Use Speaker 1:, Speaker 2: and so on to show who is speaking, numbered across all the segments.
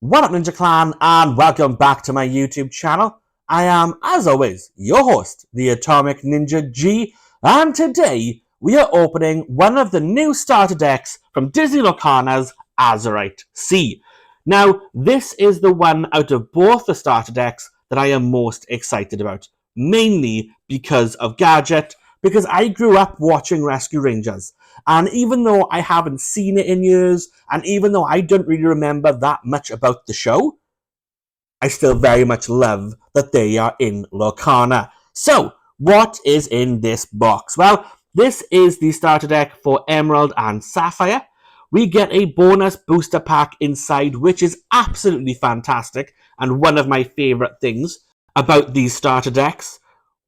Speaker 1: What up, Ninja Clan, and welcome back to my YouTube channel. I am, as always, your host, the Atomic Ninja G, and today we are opening one of the new starter decks from Disney Lorcana's Azurite Sea. Now, this is the one out of both the starter decks that I am most excited about, mainly because of Gadget, because I grew up watching Rescue Rangers. And even though I haven't seen it in years, and even though I don't really remember that much about the show, I still very much love that they are in Lorcana. So, what is in this box? Well, this is the starter deck for Emerald and Sapphire. We get a bonus booster pack inside, which is absolutely fantastic, and one of my favourite things about these starter decks.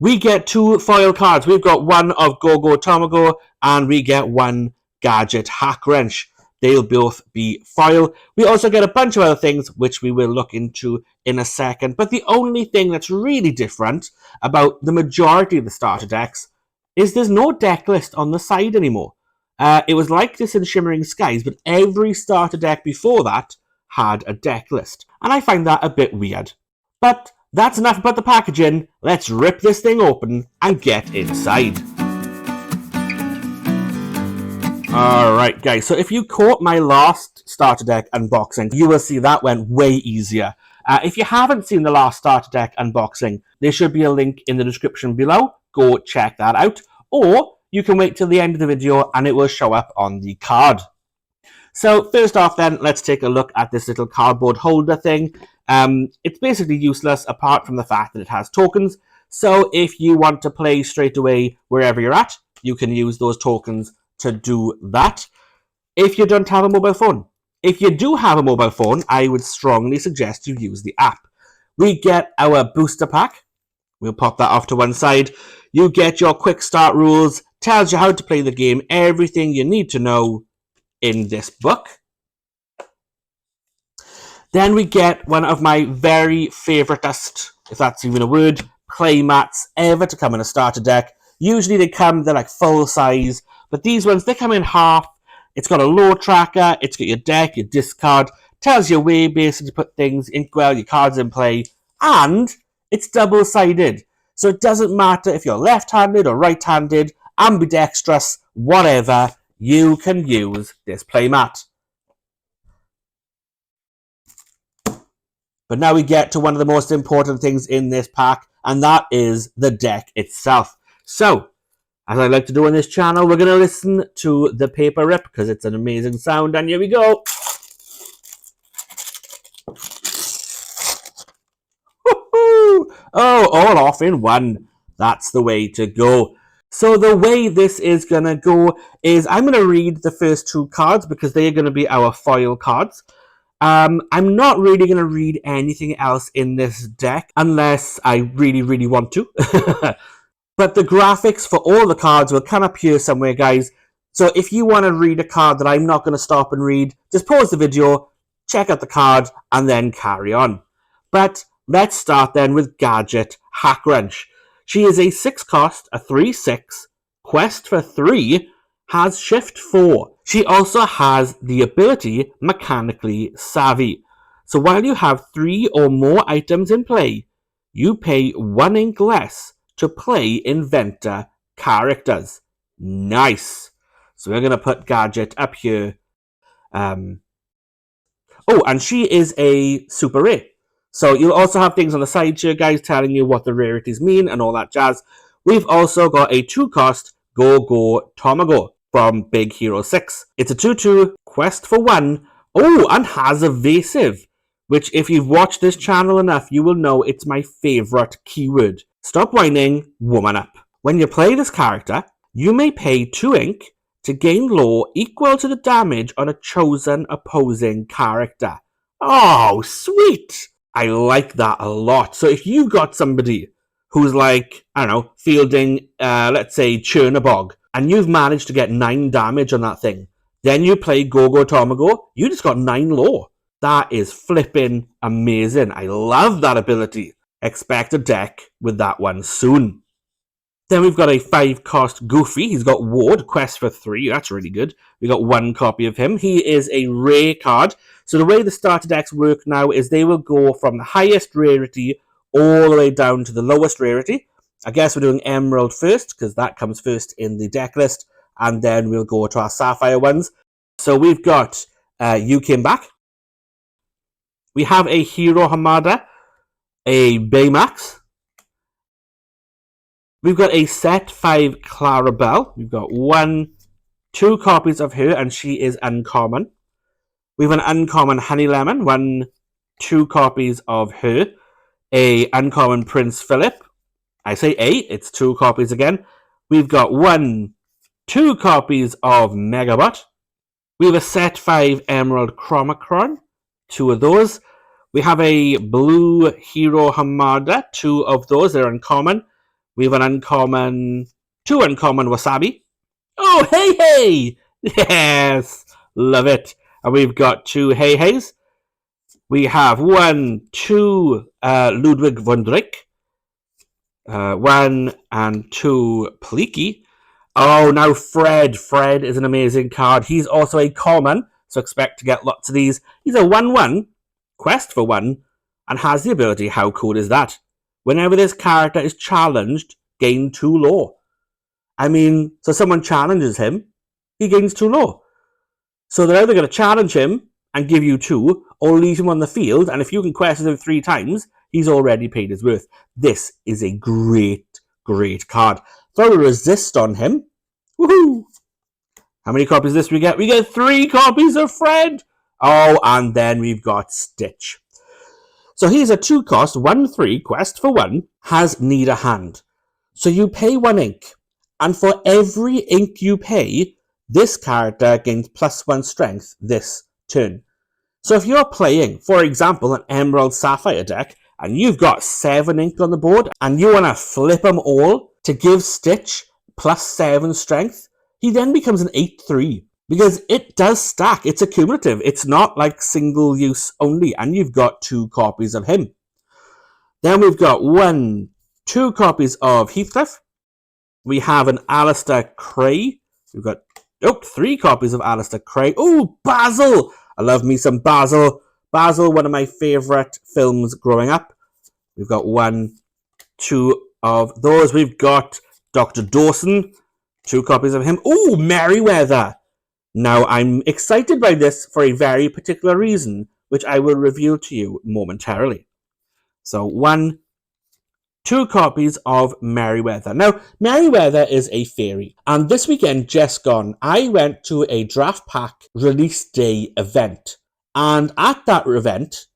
Speaker 1: We get two foil cards. We've got one of Tomago, and we get one Gadget Hackwrench. They'll both be foil. We also get a bunch of other things, which we will look into in a second. But the only thing that's really different about the majority of the starter decks is there's no deck list on the side anymore. It was like this in Shimmering Skies, but every starter deck before that had a deck list. And I find that a bit weird. But that's enough about the packaging. Let's rip this thing open and get inside. Alright guys, so if you caught my last starter deck unboxing, you will see that went way easier. If you haven't seen the last starter deck unboxing, there should be a link in the description below. Go check that out. Or you can wait till the end of the video and it will show up on the card. So first off then, let's take a look at this little cardboard holder thing. It's basically useless apart from the fact that it has tokens. So if you want to play straight away wherever you're at, you can use those tokens to do that. If you don't have a mobile phone. If you do have a mobile phone, I would strongly suggest you use the app. We get our booster pack. We'll pop that off to one side. You get your quick start rules. Tells you how to play the game. Everything you need to know in this book. Then we get one of my very favoritist, if that's even a word, play mats ever to come in a starter deck. Usually they're like full size, but these ones, they come in half. It's got a low tracker, it's got your deck, your discard, tells you where basically to put things in, well, your cards in play, and it's double-sided. So it doesn't matter if you're left-handed or right-handed, ambidextrous, whatever, you can use this playmat. But now we get to one of the most important things in this pack, and that is the deck itself. So, as I like to do on this channel, we're going to listen to the paper rip, because it's an amazing sound, and here we go. Woohoo! Oh, all off in one. That's the way to go. So the way this is going to go is I'm going to read the first two cards, because they are going to be our foil cards. I'm not really going to read anything else in this deck unless I really, really want to. But the graphics for all the cards will come up here somewhere, guys. So if you want to read a card that I'm not going to stop and read, just pause the video, check out the card, and then carry on. But let's start then with Gadget Hackwrench. She is a 6-cost, a 3/6, quest for 3, has shift 4. She also has the ability Mechanically Savvy. So while you have 3 or more items in play, you pay 1 ink less to play Inventor characters. Nice. So we're going to put Gadget up here. Oh, and she is a super rare. So you'll also have things on the side here, guys, telling you what the rarities mean and all that jazz. We've also got a 2-cost Tomago from Big Hero 6. It's a 2/2, quest for 1. Oh, and has evasive, which if you've watched this channel enough, you will know it's my favorite keyword. Stop whining, woman up. When you play this character, you may pay 2 ink to gain lore equal to the damage on a chosen opposing character. Oh, sweet! I like that a lot. So if you've got somebody who's like, I don't know, fielding, let's say, Chernabog, and you've managed to get 9 damage on that thing, then you play Tomago, you just got 9 lore. That is flipping amazing. I love that ability. Expect a deck with that one soon. Then we've got a 5-cost Goofy. He's got Ward, quest for 3. That's really good. We got 1 copy of him. He is a rare card. So the way the starter decks work now is they will go from the highest rarity all the way down to the lowest rarity. I guess we're doing Emerald first, because that comes first in the deck list. And then we'll go to our Sapphire ones. So we've got You Came Back. We have a Hero Hamada, a Baymax. We've got a set 5 Clarabelle. We've got 2 copies of her, and she is uncommon. We have an uncommon Honey Lemon, 2 copies of her. A uncommon Prince Philip. I say it's 2 copies again. We've got 2 copies of Megabot. We have a set 5 Emerald Chromacron, 2 of those. We have a blue Hero Hamada, 2 of those. They're uncommon. We have an 2 uncommon Wasabi. Oh, hey! Yes! Love it. And we've got 2 Hey-Heys. We have 2 Ludwig von Drake. 1 and 2 Pleaky. Oh, now Fred. Fred is an amazing card. He's also a common, so expect to get lots of these. He's a 1/1, quest for 1, and has the ability, how cool is that? Whenever this character is challenged, gain 2 lore. I mean, so someone challenges him, he gains 2 lore. So they're either going to challenge him and give you 2, or leave him on the field, and if you can quest him 3 times, he's already paid his worth. This is a great, great card. Throw a resist on him. Woohoo! How many copies of this we get? We get 3 copies of Fred! Oh, and then we've got Stitch. So here's a 2-cost, 1/3, quest for 1, has Need a Hand. So you pay 1 ink, and for every ink you pay, this character gains +1 strength this turn. So if you're playing, for example, an Emerald Sapphire deck, and you've got 7 ink on the board, and you want to flip them all to give Stitch +7 strength, he then becomes an 8/3. Because it does stack. It's accumulative. It's not like single use only. And you've got 2 copies of him. Then we've got 2 copies of Heathcliff. We have an Alistair Cray. We've got 3 copies of Alistair Cray. Oh, Basil! I love me some Basil. Basil, one of my favourite films growing up. We've got 2 of those. We've got Dr. Dawson. 2 copies of him. Oh, Merryweather! Now, I'm excited by this for a very particular reason, which I will reveal to you momentarily. So, 2 copies of Merryweather. Now, Merryweather is a fairy, and this weekend just gone, I went to a Draft Pack release day event, and at that event,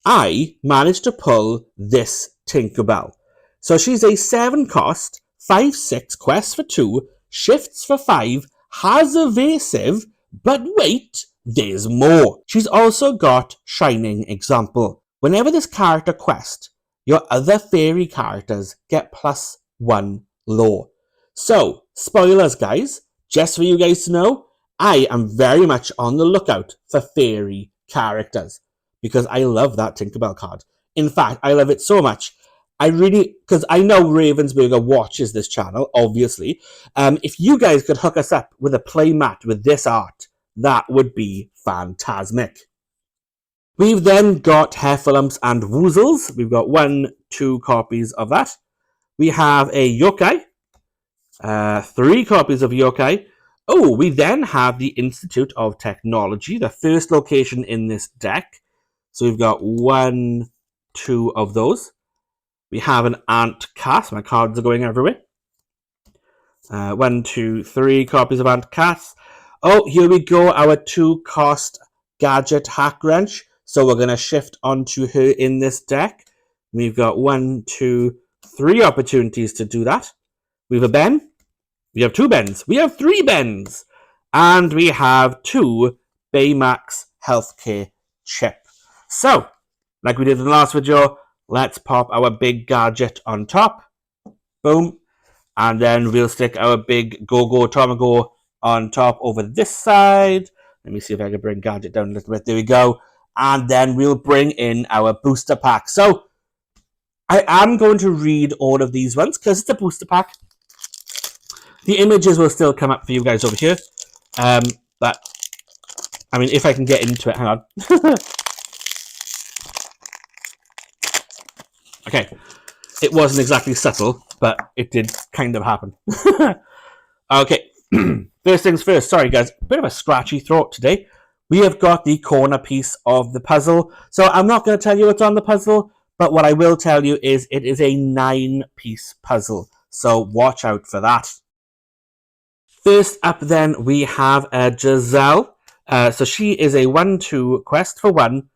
Speaker 1: I managed to pull this Tinkerbell. So she's a 7-cost, 5/6 quest for 2, shifts for 5, has evasive, but wait, there's more. She's also got Shining Example. Whenever this character quests, your other fairy characters get +1 lore. So, spoilers guys, just for you guys to know, I am very much on the lookout for fairy characters, because I love that Tinkerbell card. In fact, I love it so much. Because I know Ravensburger watches this channel, obviously. If you guys could hook us up with a play mat with this art, that would be phantasmic. We've then got Heffalumps and Woozles. We've got 2 copies of that. We have a Yokai. 3 copies of Yokai. Oh, we then have the Institute of Technology, the first location in this deck. So we've got 2 of those. We have an Ant Cass. My cards are going everywhere. 1, 2, 3 copies of Ant Cass. Oh, here we go. Our 2-cost Gadget Hackwrench. So we're going to shift onto her in this deck. We've got 1, 2, 3 opportunities to do that. We have a Ben. We have 2 Bens. We have 3 Bens. And we have 2 Baymax Healthcare Chip. So, like we did in the last video, let's pop our big Gadget on top. Boom. And then we'll stick our big Go-Go Tomago on top over this side. Let me see if I can bring Gadget down a little bit. There we go. And then we'll bring in our booster pack. So, I am going to read all of these ones because it's a booster pack. The images will still come up for you guys over here. But, I mean, if I can get into it, hang on. Okay. It wasn't exactly subtle, but it did kind of happen. Okay. First things first. Sorry, guys. A bit of a scratchy throat today. We have got the corner piece of the puzzle. So I'm not going to tell you what's on the puzzle, but what I will tell you is it is a 9-piece puzzle. So watch out for that. First up then, we have Giselle. So she is a 1/2 quest for 1.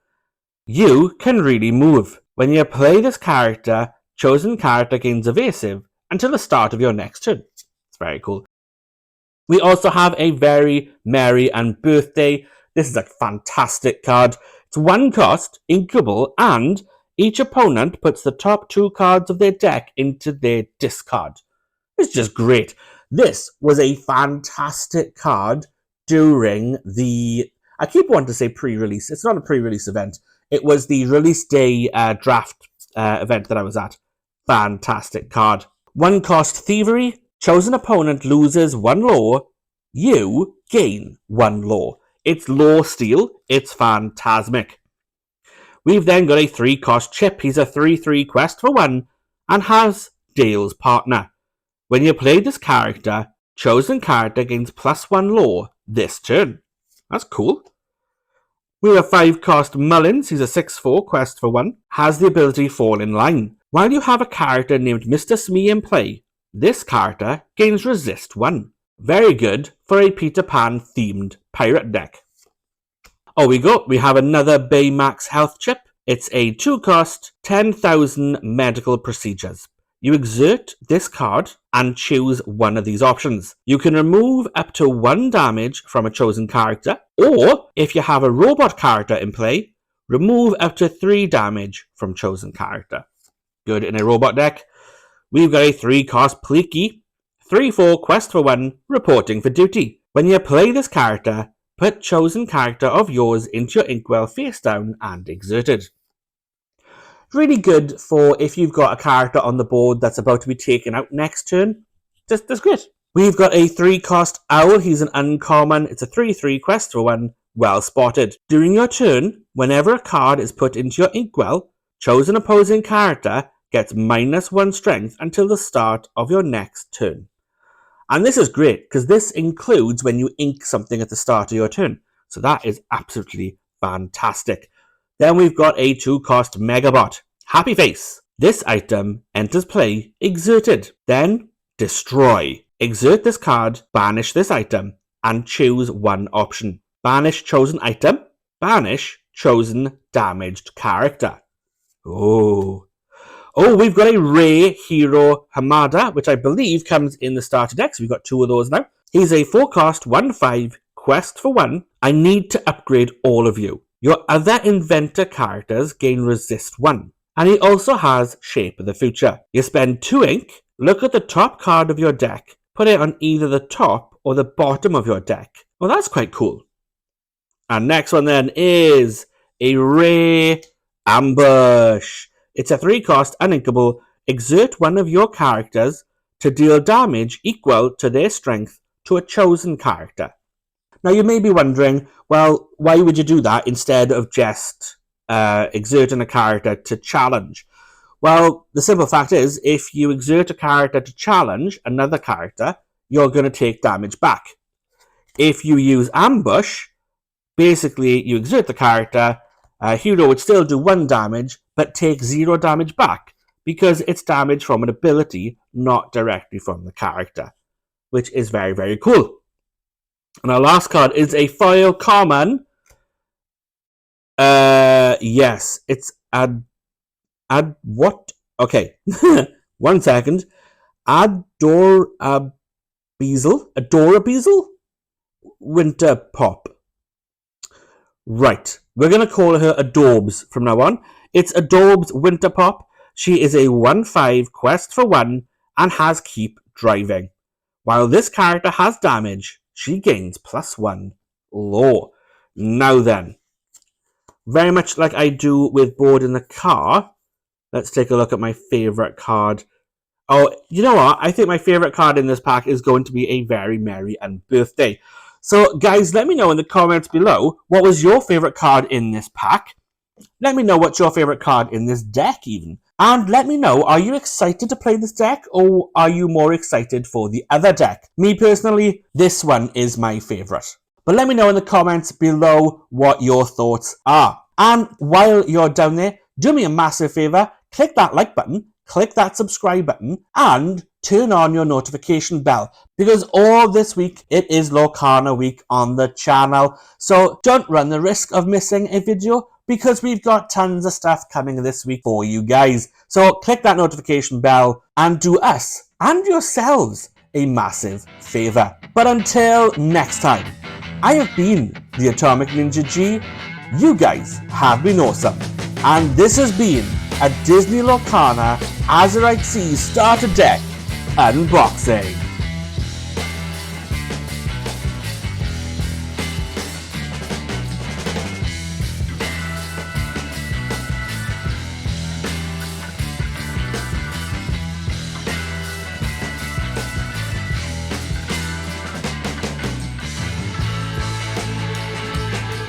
Speaker 1: You can really move. When you play this character, chosen character gains evasive until the start of your next turn. It's very cool. We also have a Very Merry and Birthday. This is a fantastic card. It's 1 cost, inkable, and each opponent puts the top 2 cards of their deck into their discard. It's just great. This was a fantastic card during the... I keep wanting to say pre-release. It's not a pre-release event. It was the release day draft event that I was at. Fantastic card. 1 cost, Thievery. Chosen opponent loses 1 law. You gain 1 law. It's law steal. It's phantasmic. We've then got a 3 cost Chip. He's a 3/3 quest for 1 and has Dale's Partner. When you play this character, chosen character gains +1 law this turn. That's cool. We have 5 cost Mullins. He's a 6/4 quest for 1. Has the ability Fall in Line. While you have a character named Mr. Smee in play, this character gains resist 1. Very good for a Peter Pan themed pirate deck. Oh, we have another Baymax health chip. It's a 2 cost, 10,000 medical procedures. You exert this card and choose one of these options. You can remove up to 1 damage from a chosen character, or if you have a robot character in play, remove up to 3 damage from chosen character. Good in a robot deck. We've got a 3 cost Pleaky, 3/4 quest for 1, reporting for duty. When you play this character, put chosen character of yours into your inkwell face down and exerted. Really good for if you've got a character on the board that's about to be taken out next turn. That's great. We've got a 3 cost Owl. He's an uncommon. It's a 3/3 quest for 1, well spotted. During your turn, whenever a card is put into your inkwell, chosen opposing character gets -1 strength until the start of your next turn. And this is great, because this includes when you ink something at the start of your turn. So that is absolutely fantastic. Then we've got a 2 cost Megabot. Happy Face. This item enters play exerted. Then destroy. Exert this card, banish this item, and choose 1 option. Banish chosen item, banish chosen damaged character. Oh, we've got a Rare Hero Hamada, which I believe comes in the starter deck. So we've got 2 of those now. He's a 4 cost, 1/5 quest for 1. I need to upgrade all of you. Your other inventor characters gain resist 1. And he also has Shape of the Future. You spend 2 ink, look at the top card of your deck, put it on either the top or the bottom of your deck. Well, that's quite cool. And next one then is a Rare Ambush. It's a 3 cost, uninkable. Exert one of your characters to deal damage equal to their strength to a chosen character. Now you may be wondering, well, why would you do that instead of just exerting a character to challenge? Well, the simple fact is, if you exert a character to challenge another character, you're going to take damage back. If you use Ambush, basically you exert the character, Hero would still do 1 damage, but take 0 damage back, because it's damage from an ability, not directly from the character, which is very, very cool. And our last card is a foil common. Yes, it's what? Okay, 1 second. Adorabeezel? Winter Pop. Right, we're going to call her Adorbs from now on. It's Adorbs Winter Pop. She is a 1/5 quest for 1 and has Keep Driving. While this character has damage, she gains +1 law. Now then, very much like I do with Board in the Car, let's take a look at my favourite card. Oh, you know what? I think my favourite card in this pack is going to be a Very Merry and Birthday. So, guys, let me know in the comments below what was your favourite card in this pack. Let me know what's your favourite card in this deck, even. And let me know, are you excited to play this deck, or are you more excited for the other deck? Me, personally, this one is my favourite. But let me know in the comments below what your thoughts are. And while you're down there, do me a massive favour, click that like button, click that subscribe button, and turn on your notification bell, because all this week it is Lorcana week on the channel. So don't run the risk of missing a video, because we've got tons of stuff coming this week for you guys. So click that notification bell and do us and yourselves a massive favour. But until next time, I have been the Atomic Ninja G. You guys have been awesome. And this has been a Disney Lorcana Azurite Sea starter deck unboxing.